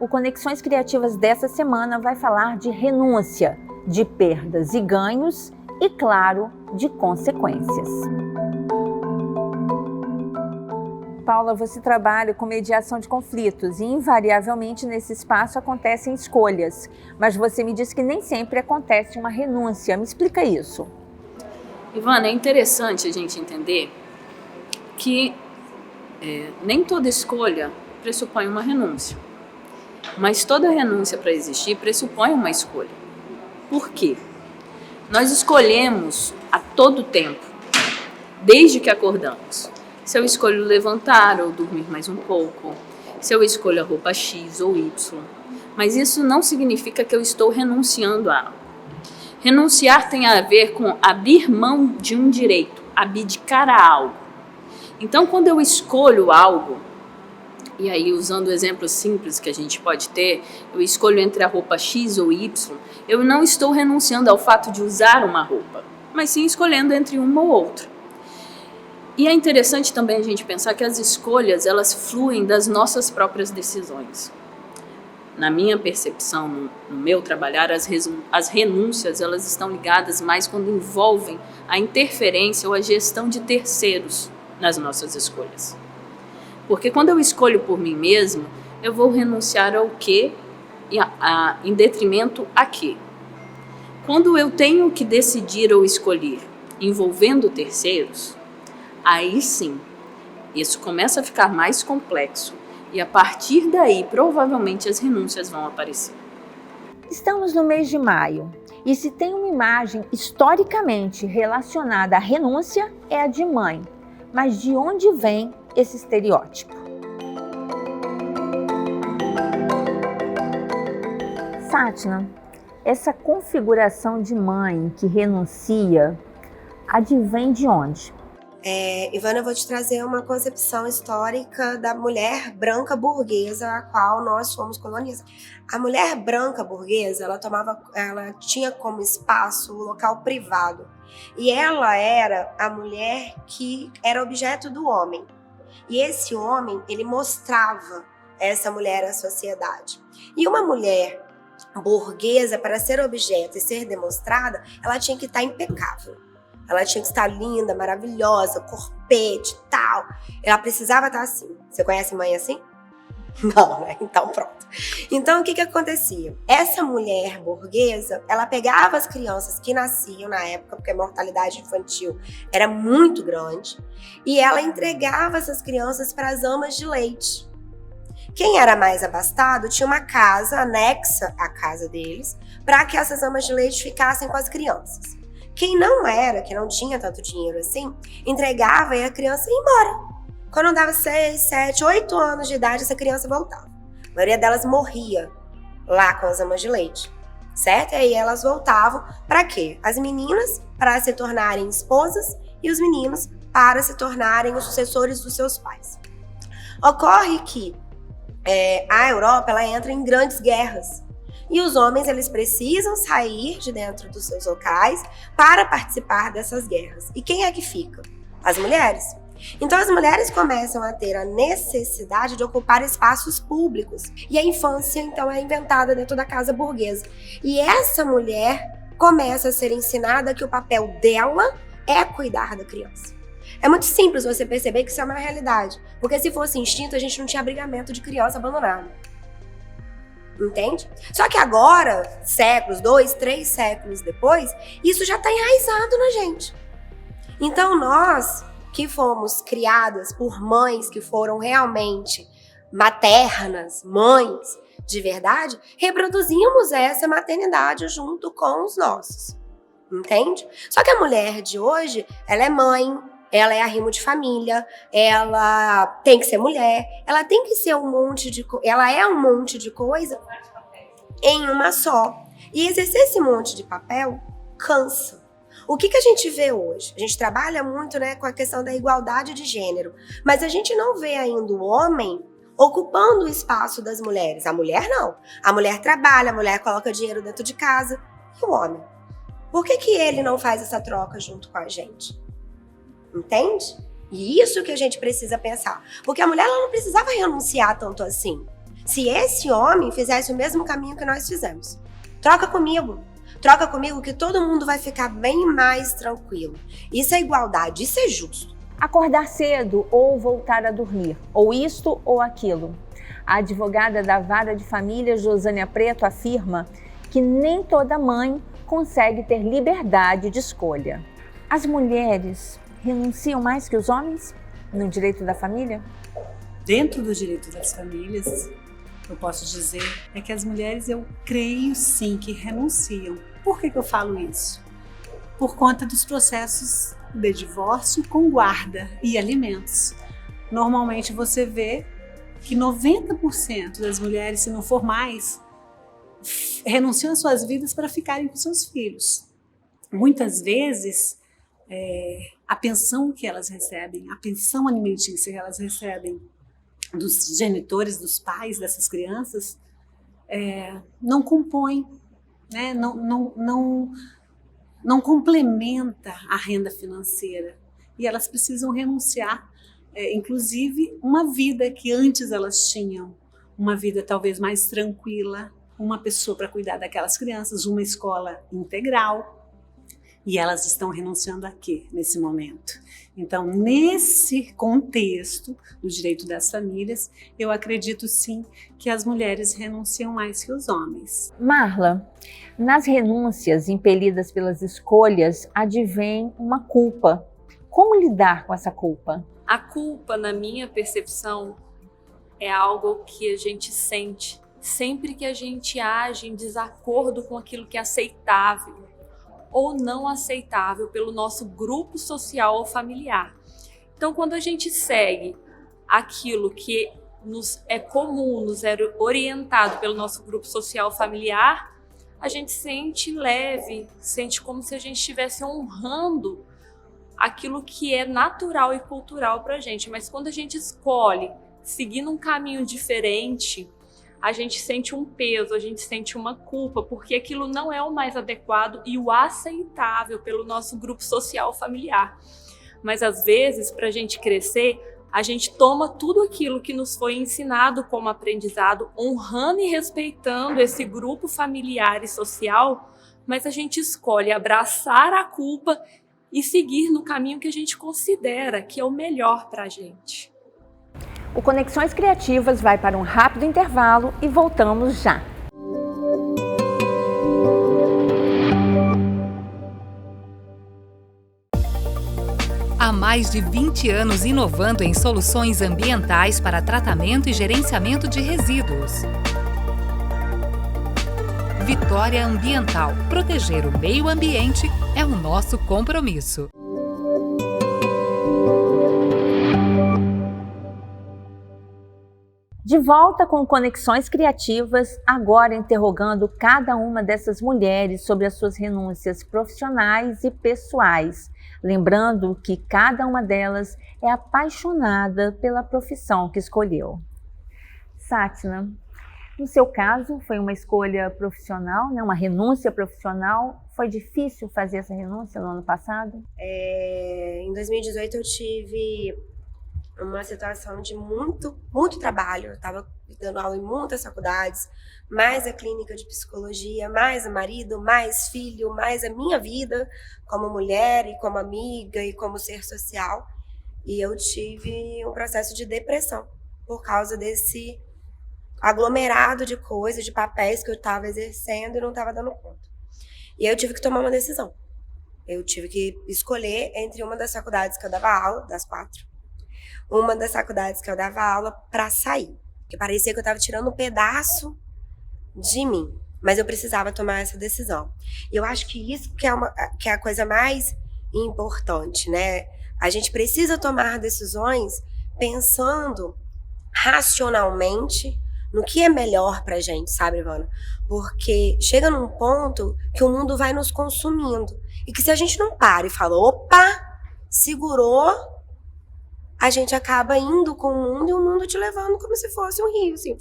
o Conexões Criativas dessa semana vai falar de renúncia, de perdas e ganhos e, claro, de consequências. Paula, você trabalha com mediação de conflitos e invariavelmente nesse espaço acontecem escolhas, mas você me disse que nem sempre acontece uma renúncia. Me explica isso. Ivana, é interessante a gente entender que nem toda escolha pressupõe uma renúncia, mas toda renúncia para existir pressupõe uma escolha. Por quê? Nós escolhemos a todo tempo, desde que acordamos. Se eu escolho levantar ou dormir mais um pouco, se eu escolho a roupa X ou Y, mas isso não significa que eu estou renunciando a algo. Renunciar tem a ver com abrir mão de um direito, abdicar a algo. Então, quando eu escolho algo, e aí usando exemplos simples que a gente pode ter, eu escolho entre a roupa X ou Y, eu não estou renunciando ao fato de usar uma roupa, mas sim escolhendo entre uma ou outra. E é interessante também a gente pensar que as escolhas, elas fluem das nossas próprias decisões. Na minha percepção, no meu trabalhar, as renúncias, elas estão ligadas mais quando envolvem a interferência ou a gestão de terceiros nas nossas escolhas. Porque quando eu escolho por mim mesmo, eu vou renunciar ao quê em detrimento a quê? Quando eu tenho que decidir ou escolher envolvendo terceiros, aí sim, isso começa a ficar mais complexo e a partir daí provavelmente as renúncias vão aparecer. Estamos no mês de maio e se tem uma imagem historicamente relacionada à renúncia é a de mãe. Mas de onde vem esse estereótipo? Sátina, essa configuração de mãe que renuncia advém de onde? Ivana, eu vou te trazer uma concepção histórica da mulher branca burguesa a qual nós fomos colonizados. A mulher branca burguesa, ela tinha como espaço o local privado. E ela era a mulher que era objeto do homem. E esse homem, ele mostrava essa mulher à sociedade. E uma mulher burguesa, para ser objeto e ser demonstrada, ela tinha que estar impecável. Ela tinha que estar linda, maravilhosa, corpete e tal. Ela precisava estar assim. Você conhece mãe assim? Não, né? Então pronto. Então o que acontecia? Essa mulher burguesa, ela pegava as crianças que nasciam na época, porque a mortalidade infantil era muito grande, e ela entregava essas crianças para as amas de leite. Quem era mais abastado tinha uma casa anexa à casa deles, para que essas amas de leite ficassem com as crianças. Quem não era, que não tinha tanto dinheiro assim, entregava e a criança ia embora. Quando dava 6, 7, 8 anos de idade, essa criança voltava. A maioria delas morria lá com as amas de leite, certo? E aí elas voltavam para quê? As meninas para se tornarem esposas e os meninos para se tornarem os sucessores dos seus pais. Ocorre que a Europa ela entra em grandes guerras. E os homens, eles precisam sair de dentro dos seus locais para participar dessas guerras. E quem é que fica? As mulheres. Então, as mulheres começam a ter a necessidade de ocupar espaços públicos. E a infância, então, é inventada dentro da casa burguesa. E essa mulher começa a ser ensinada que o papel dela é cuidar da criança. É muito simples você perceber que isso é uma realidade. Porque se fosse instinto, a gente não tinha abrigamento de criança abandonada. Entende? Só que agora, séculos, 2, 3 séculos depois, isso já está enraizado na gente. Então nós que fomos criadas por mães que foram realmente maternas, mães de verdade, reproduzimos essa maternidade junto com os nossos. Entende? Só que a mulher de hoje, ela é mãe, ela é arrimo de família, ela tem que ser mulher, ela tem que ser ela é um monte de coisa em uma só. E exercer esse monte de papel cansa. O que a gente vê hoje? A gente trabalha muito, né, com a questão da igualdade de gênero, mas a gente não vê ainda o homem ocupando o espaço das mulheres. A mulher não. A mulher trabalha, a mulher coloca dinheiro dentro de casa. E o homem? Por que ele não faz essa troca junto com a gente? Entende? E isso que a gente precisa pensar. Porque a mulher ela não precisava renunciar tanto assim. Se esse homem fizesse o mesmo caminho que nós fizemos. Troca comigo que todo mundo vai ficar bem mais tranquilo. Isso é igualdade, isso é justo. Acordar cedo ou voltar a dormir, ou isto ou aquilo. A advogada da Vara de Família, Josânia Preto, afirma que nem toda mãe consegue ter liberdade de escolha. As mulheres renunciam mais que os homens no direito da família? Dentro do direito das famílias, eu posso dizer é que as mulheres, eu creio sim que renunciam. Por que eu falo isso? Por conta dos processos de divórcio com guarda e alimentos. Normalmente você vê que 90% das mulheres, se não for mais, renunciam às suas vidas para ficarem com seus filhos. Muitas vezes, a pensão que elas recebem, a pensão alimentícia que elas recebem dos genitores, dos pais dessas crianças, não compõe, né? Não complementa a renda financeira. E elas precisam renunciar, inclusive, uma vida que antes elas tinham, uma vida talvez mais tranquila, uma pessoa para cuidar daquelas crianças, uma escola integral. E elas estão renunciando a quê nesse momento? Então, nesse contexto do direito das famílias, eu acredito sim que as mulheres renunciam mais que os homens. Marla, nas renúncias impelidas pelas escolhas, advém uma culpa. Como lidar com essa culpa? A culpa, na minha percepção, é algo que a gente sente sempre que a gente age em desacordo com aquilo que é aceitável ou não aceitável pelo nosso grupo social ou familiar. Então, quando a gente segue aquilo que nos é comum, nos é orientado pelo nosso grupo social familiar, a gente sente leve, sente como se a gente estivesse honrando aquilo que é natural e cultural para a gente. Mas quando a gente escolhe seguir um caminho diferente, a gente sente um peso, a gente sente uma culpa, porque aquilo não é o mais adequado e o aceitável pelo nosso grupo social familiar. Mas às vezes, para a gente crescer, a gente toma tudo aquilo que nos foi ensinado como aprendizado, honrando e respeitando esse grupo familiar e social, mas a gente escolhe abraçar a culpa e seguir no caminho que a gente considera que é o melhor para a gente. O Conexões Criativas vai para um rápido intervalo e voltamos já. Há mais de 20 anos inovando em soluções ambientais para tratamento e gerenciamento de resíduos. Vitória Ambiental. Proteger o meio ambiente é o nosso compromisso. De volta com Conexões Criativas, agora interrogando cada uma dessas mulheres sobre as suas renúncias profissionais e pessoais. Lembrando que cada uma delas é apaixonada pela profissão que escolheu. Sátina, no seu caso, foi uma escolha profissional, né? Uma renúncia profissional. Foi difícil fazer essa renúncia no ano passado? Em 2018 eu tive uma situação de muito trabalho. Eu estava dando aula em muitas faculdades, mais a clínica de psicologia, mais o marido, mais filho, mais a minha vida como mulher e como amiga e como ser social. E eu tive um processo de depressão por causa desse aglomerado de coisas, de papéis que eu estava exercendo e não estava dando conta. E aí eu tive que tomar uma decisão. Eu tive que escolher entre uma das faculdades que eu dava aula, das 4, uma das faculdades que eu dava aula para sair. Porque parecia que eu estava tirando um pedaço de mim. Mas eu precisava tomar essa decisão. E eu acho que isso que é a coisa mais importante, né? A gente precisa tomar decisões pensando racionalmente no que é melhor pra gente, sabe, Ivana? Porque chega num ponto que o mundo vai nos consumindo. E que se a gente não para e fala, opa, segurou, a gente acaba indo com o mundo e o mundo te levando como se fosse um rio, assim.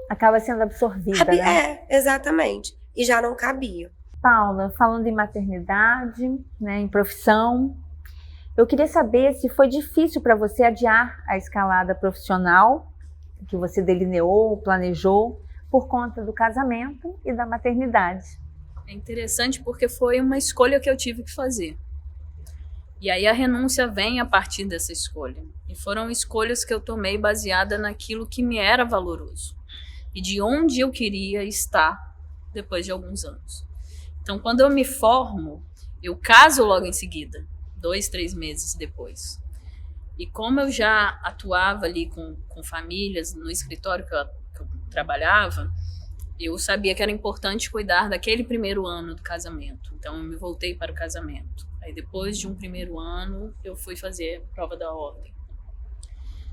Acaba sendo absorvida, né? Exatamente. E já não cabia. Paula, falando em maternidade, né, em profissão, eu queria saber se foi difícil para você adiar a escalada profissional que você delineou, planejou, por conta do casamento e da maternidade. É interessante porque foi uma escolha que eu tive que fazer. E aí a renúncia vem a partir dessa escolha. E foram escolhas que eu tomei baseada naquilo que me era valoroso. E de onde eu queria estar depois de alguns anos. Então, quando eu me formo, eu caso logo em seguida, 2, 3 meses depois. E como eu já atuava ali com famílias no escritório que eu trabalhava, eu sabia que era importante cuidar daquele primeiro ano do casamento. Então, eu me voltei para o casamento. Aí, depois de um primeiro ano, eu fui fazer a prova da ordem.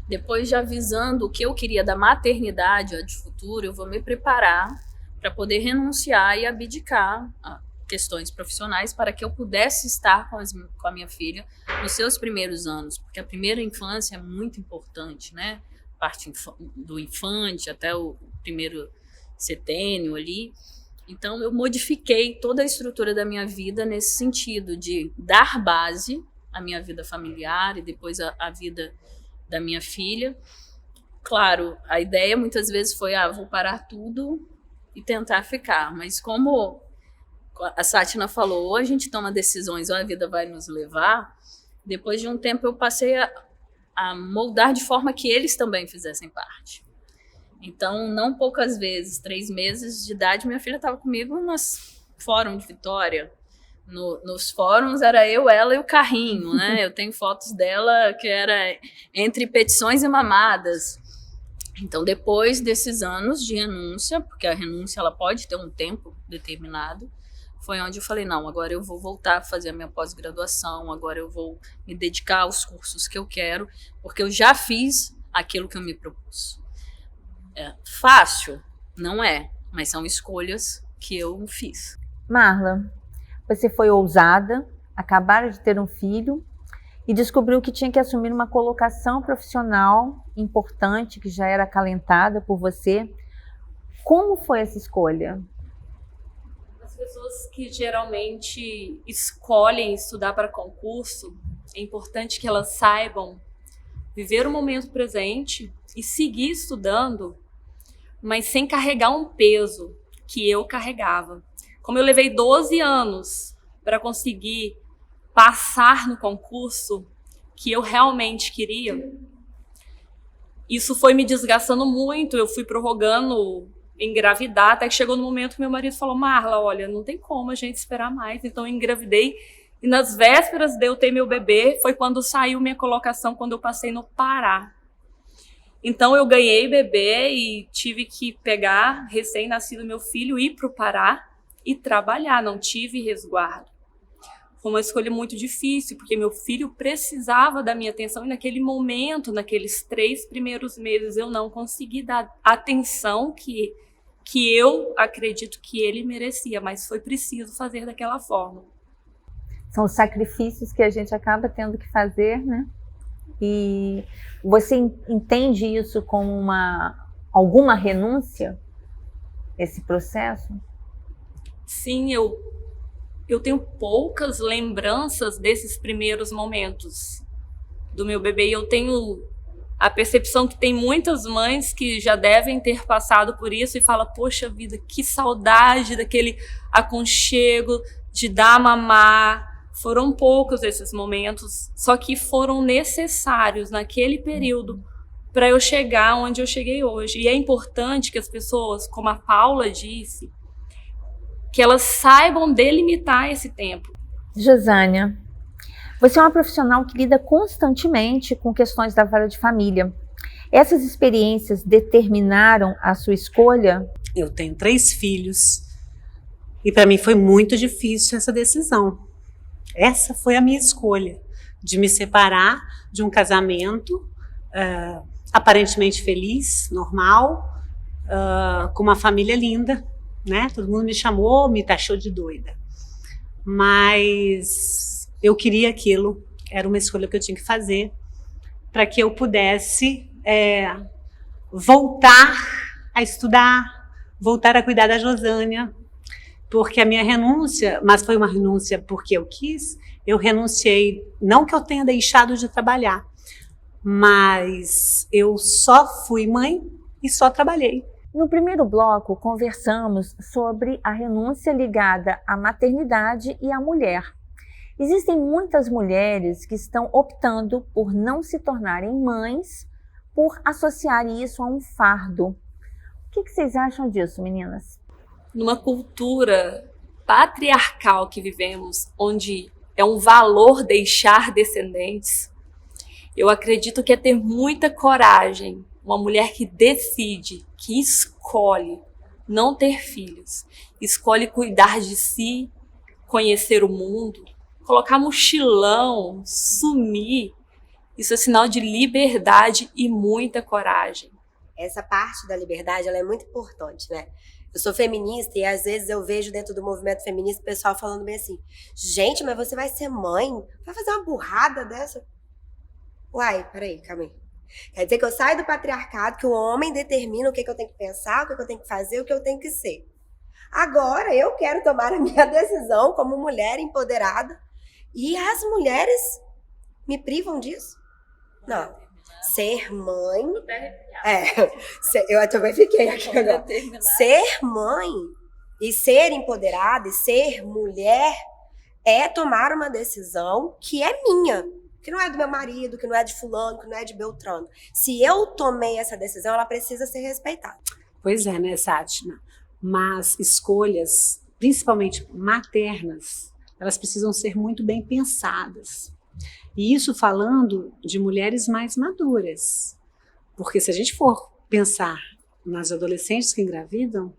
Depois, já avisando o que eu queria da maternidade de futuro, eu vou me preparar para poder renunciar e abdicar a questões profissionais para que eu pudesse estar com a minha filha nos seus primeiros anos, porque a primeira infância é muito importante, né? Parte do infante até o primeiro setênio ali. Então, eu modifiquei toda a estrutura da minha vida nesse sentido de dar base à minha vida familiar e depois à vida da minha filha. Claro, a ideia muitas vezes foi, vou parar tudo e tentar ficar. Mas como a Sátina falou, ou a gente toma decisões ou a vida vai nos levar, depois de um tempo eu passei a moldar de forma que eles também fizessem parte. Então, não poucas vezes, 3 meses de idade, minha filha estava comigo nos fóruns de Vitória. Nos fóruns era eu, ela e o carrinho, né? Eu tenho fotos dela que era entre petições e mamadas. Então, depois desses anos de renúncia, porque a renúncia ela pode ter um tempo determinado, foi onde eu falei, não, agora eu vou voltar a fazer a minha pós-graduação, agora eu vou me dedicar aos cursos que eu quero, porque eu já fiz aquilo que eu me propus. Fácil? Não é, mas são escolhas que eu fiz. Marla, você foi ousada, acabaram de ter um filho e descobriu que tinha que assumir uma colocação profissional importante, que já era acalentada por você. Como foi essa escolha? As pessoas que geralmente escolhem estudar para concurso, é importante que elas saibam viver o momento presente e seguir estudando, mas sem carregar um peso que eu carregava. Como eu levei 12 anos para conseguir passar no concurso que eu realmente queria, isso foi me desgastando muito. Eu fui prorrogando engravidar, até que chegou no momento que meu marido falou, Marla, olha, não tem como a gente esperar mais. Então eu engravidei e nas vésperas de eu ter meu bebê foi quando saiu minha colocação, quando eu passei no Pará. Então eu ganhei bebê e tive que pegar recém-nascido meu filho, ir para o Pará e trabalhar, não tive resguardo. Foi uma escolha muito difícil, porque meu filho precisava da minha atenção e naquele momento, naqueles 3 primeiros meses, eu não consegui dar a atenção que eu acredito que ele merecia, mas foi preciso fazer daquela forma. São os sacrifícios que a gente acaba tendo que fazer, né? E você entende isso como alguma renúncia, esse processo? Sim, eu tenho poucas lembranças desses primeiros momentos do meu bebê. E eu tenho a percepção que tem muitas mães que já devem ter passado por isso e falam, poxa vida, que saudade daquele aconchego, de dar mamar. Foram poucos esses momentos, só que foram necessários naquele período para eu chegar onde eu cheguei hoje. E é importante que as pessoas, como a Paula disse, que elas saibam delimitar esse tempo. Josânia, você é uma profissional que lida constantemente com questões da vara de família. Essas experiências determinaram a sua escolha? Eu tenho 3 filhos e para mim foi muito difícil essa decisão. Essa foi a minha escolha, de me separar de um casamento aparentemente feliz, normal, com uma família linda, né? Todo mundo me chamou, me taxou de doida. Mas eu queria aquilo, era uma escolha que eu tinha que fazer para que eu pudesse voltar a estudar, voltar a cuidar da Josânia, porque a minha renúncia, mas foi uma renúncia porque eu quis, eu renunciei, não que eu tenha deixado de trabalhar, mas eu só fui mãe e só trabalhei. No primeiro bloco, conversamos sobre a renúncia ligada à maternidade e à mulher. Existem muitas mulheres que estão optando por não se tornarem mães, por associar isso a um fardo. O que vocês acham disso, meninas? Numa cultura patriarcal que vivemos, onde é um valor deixar descendentes, eu acredito que é ter muita coragem, uma mulher que decide, que escolhe não ter filhos, escolhe cuidar de si, conhecer o mundo, colocar mochilão, sumir. Isso é sinal de liberdade e muita coragem. Essa parte da liberdade, ela é muito importante, né? Eu sou feminista e às vezes eu vejo dentro do movimento feminista o pessoal falando bem assim: gente, mas você vai ser mãe? Vai fazer uma burrada dessa? Uai, peraí, calma aí. Quer dizer que eu saio do patriarcado, que o homem determina o que eu tenho que pensar, o que eu tenho que fazer, o que eu tenho que ser. Agora eu quero tomar a minha decisão como mulher empoderada e as mulheres me privam disso? Não. Ser mãe... eu também fiquei aqui agora. Ser mãe e ser empoderada e ser mulher é tomar uma decisão que é minha. Que não é do meu marido, que não é de fulano, que não é de Beltrano. Se eu tomei essa decisão, ela precisa ser respeitada. Pois é, né, Sátima? Mas escolhas, principalmente maternas, elas precisam ser muito bem pensadas. E isso falando de mulheres mais maduras. Porque se a gente for pensar nas adolescentes que engravidam,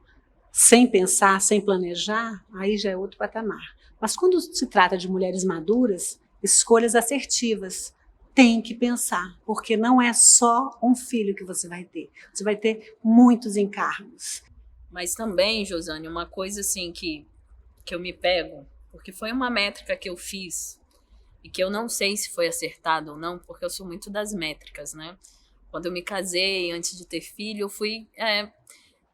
sem pensar, sem planejar, aí já é outro patamar. Mas quando se trata de mulheres maduras, escolhas assertivas, tem que pensar, porque não é só um filho que você vai ter muitos encargos. Mas também, Josane, uma coisa assim que eu me pego, porque foi uma métrica que eu fiz, e que eu não sei se foi acertada ou não, porque eu sou muito das métricas, né? Quando eu me casei, antes de ter filho, eu fui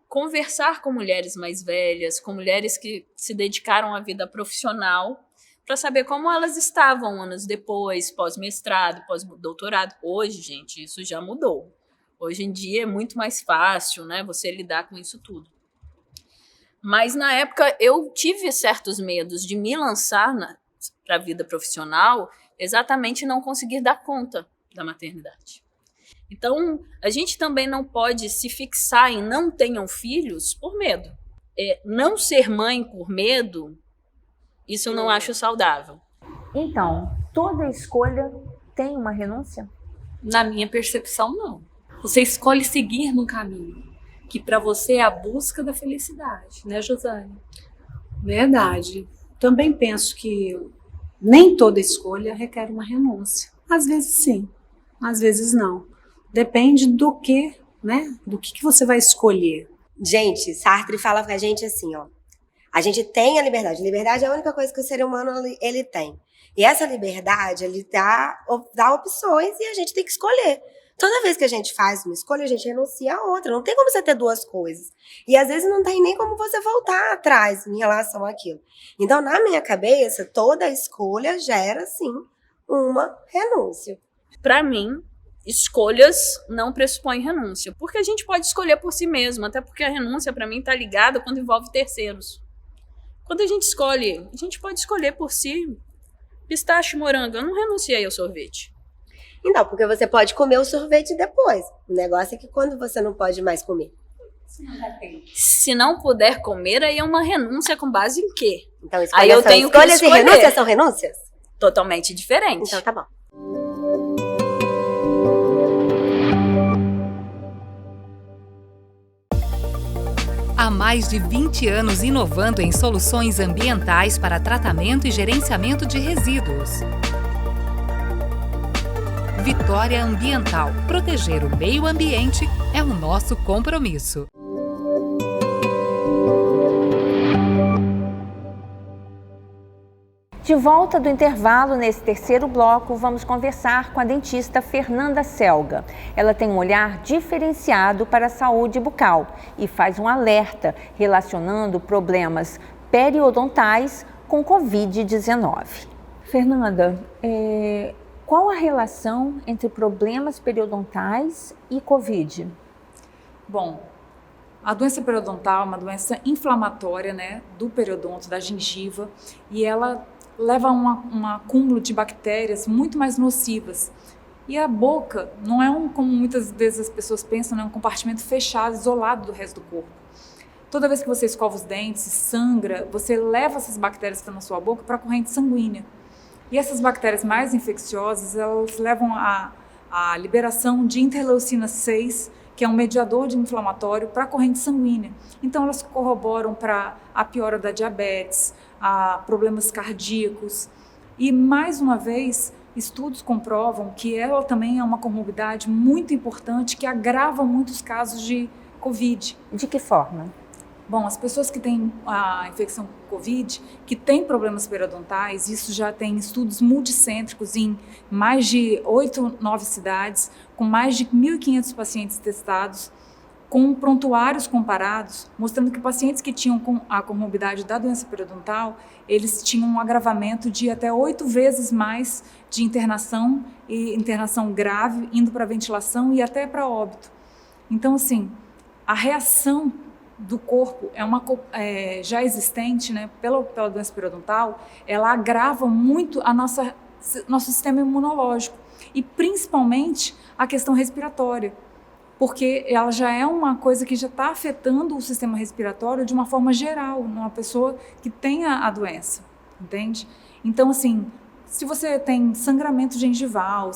conversar com mulheres mais velhas, com mulheres que se dedicaram à vida profissional, para saber como elas estavam anos depois, pós-mestrado, pós-doutorado. Hoje, gente, isso já mudou. Hoje em dia é muito mais fácil, né, você lidar com isso tudo. Mas na época eu tive certos medos de me lançar para a vida profissional, exatamente não conseguir dar conta da maternidade. Então, a gente também não pode se fixar em não tenham filhos por medo. Não ser mãe por medo, isso eu não acho saudável. Então, toda escolha tem uma renúncia? Na minha percepção, não. Você escolhe seguir num caminho que para você é a busca da felicidade, né, Josane? Verdade. Também penso que nem toda escolha requer uma renúncia. Às vezes sim, às vezes não. Depende do que, né? Do que você vai escolher. Gente, Sartre fala pra gente assim, ó. A gente tem a liberdade. Liberdade é a única coisa que o ser humano ele tem. E essa liberdade, ele dá opções e a gente tem que escolher. Toda vez que a gente faz uma escolha, a gente renuncia a outra. Não tem como você ter duas coisas. E às vezes não tem nem como você voltar atrás em relação àquilo. Então, na minha cabeça, toda escolha gera, sim, uma renúncia. Para mim, escolhas não pressupõem renúncia. Porque a gente pode escolher por si mesmo. Até porque a renúncia, para mim, está ligada quando envolve terceiros. Quando a gente escolhe, a gente pode escolher por si. Pistache, morango, eu não renunciei ao sorvete. Então, porque você pode comer o sorvete depois. O negócio é que quando você não pode mais comer. Se não puder comer, aí é uma renúncia com base em quê? Então, aí eu tenho que escolhas e escolher. renúncias são renúncias? Totalmente diferente. Então, tá bom. Há mais de 20 anos inovando em soluções ambientais para tratamento e gerenciamento de resíduos. Vitória Ambiental. Proteger o meio ambiente é o nosso compromisso. De volta do intervalo, nesse terceiro bloco, vamos conversar com a dentista Fernanda Selga. Ela tem um olhar diferenciado para a saúde bucal e faz um alerta relacionando problemas periodontais com Covid-19. Fernanda, qual a relação entre problemas periodontais e Covid? Bom, a doença periodontal é uma doença inflamatória, né, do periodonto, da gengiva, e ela leva a um acúmulo de bactérias muito mais nocivas. E a boca não é como muitas vezes as pessoas pensam, né, um compartimento fechado, isolado do resto do corpo. Toda vez que você escova os dentes, sangra, você leva essas bactérias que estão na sua boca para a corrente sanguínea. E essas bactérias mais infecciosas, elas levam a liberação de interleucina 6, que é um mediador inflamatório para a corrente sanguínea. Então elas corroboram para a piora da diabetes, a problemas cardíacos. E mais uma vez, estudos comprovam que ela também é uma comorbidade muito importante que agrava muitos casos de Covid. De que forma? Bom, as pessoas que têm a infecção Covid, que têm problemas periodontais, isso já tem estudos multicêntricos em mais de 8, 9 cidades, com mais de 1.500 pacientes testados, com prontuários comparados, mostrando que pacientes que tinham a comorbidade da doença periodontal, eles tinham um agravamento de até 8 vezes mais de internação, e internação grave, indo para ventilação e até para óbito. Então, assim, a reação do corpo já existente, né, pela doença periodontal, ela agrava muito nosso sistema imunológico e principalmente a questão respiratória, porque ela já é uma coisa que já está afetando o sistema respiratório de uma forma geral, numa pessoa que tenha a doença, entende? Então, assim, se você tem sangramento gengival,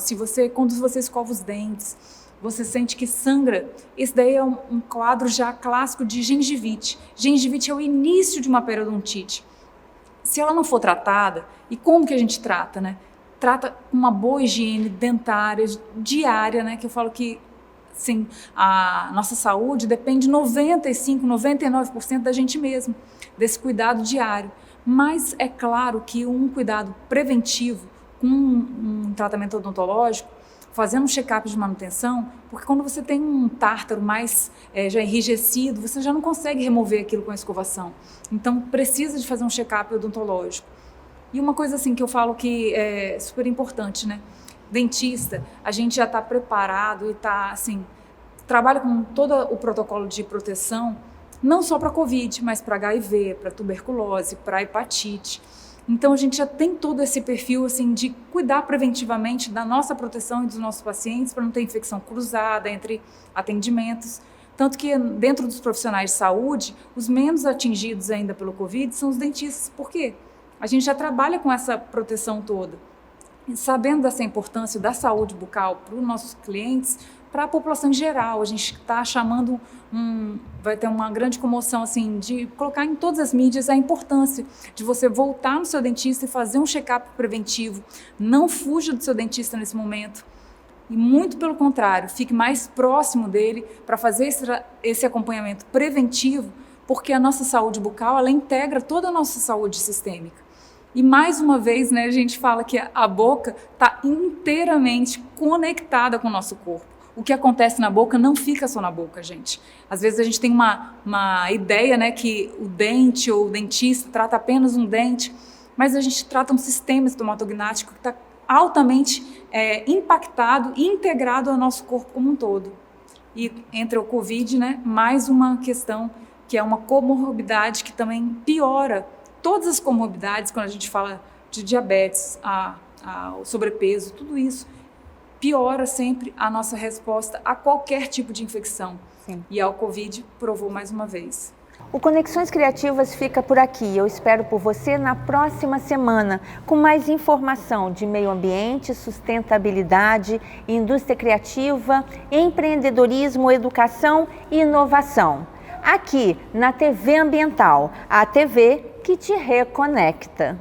quando você escova os dentes, você sente que sangra, esse daí é um quadro já clássico de gengivite. Gengivite é o início de uma periodontite. Se ela não for tratada, e como que a gente trata, né? Trata com uma boa higiene dentária, diária, né? Que eu falo que, sim, a nossa saúde depende 95%, 99% da gente mesmo, desse cuidado diário. Mas é claro que um cuidado preventivo, com um tratamento odontológico, fazendo um check-up de manutenção, porque quando você tem um tártaro mais já enrijecido, você já não consegue remover aquilo com a escovação. Então, precisa de fazer um check-up odontológico. E uma coisa assim que eu falo que é super importante, né? Dentista, a gente já está preparado e está, assim, trabalha com todo o protocolo de proteção, não só para Covid, mas para HIV, para tuberculose, para hepatite. Então, a gente já tem todo esse perfil assim, de cuidar preventivamente da nossa proteção e dos nossos pacientes para não ter infecção cruzada entre atendimentos. Tanto que dentro dos profissionais de saúde, os menos atingidos ainda pelo Covid são os dentistas. Por quê? A gente já trabalha com essa proteção toda. E sabendo dessa importância da saúde bucal para os nossos clientes, para a população em geral, a gente está chamando, vai ter uma grande comoção assim, de colocar em todas as mídias a importância de você voltar no seu dentista e fazer um check-up preventivo. Não fuja do seu dentista nesse momento. E muito pelo contrário, fique mais próximo dele para fazer esse acompanhamento preventivo, porque a nossa saúde bucal, ela integra toda a nossa saúde sistêmica. E mais uma vez, né, a gente fala que a boca está inteiramente conectada com o nosso corpo. O que acontece na boca não fica só na boca, gente. Às vezes a gente tem uma ideia, né, que o dente ou o dentista trata apenas um dente, mas a gente trata um sistema estomatognático que está altamente impactado e integrado ao nosso corpo como um todo. E entre o Covid, né, mais uma questão que é uma comorbidade que também piora todas as comorbidades, quando a gente fala de diabetes, o sobrepeso, tudo isso piora sempre a nossa resposta a qualquer tipo de infecção. Sim. E ao Covid provou mais uma vez. O Conexões Criativas fica por aqui. Eu espero por você na próxima semana com mais informação de meio ambiente, sustentabilidade, indústria criativa, empreendedorismo, educação e inovação. Aqui na TV Ambiental, a TV que te reconecta.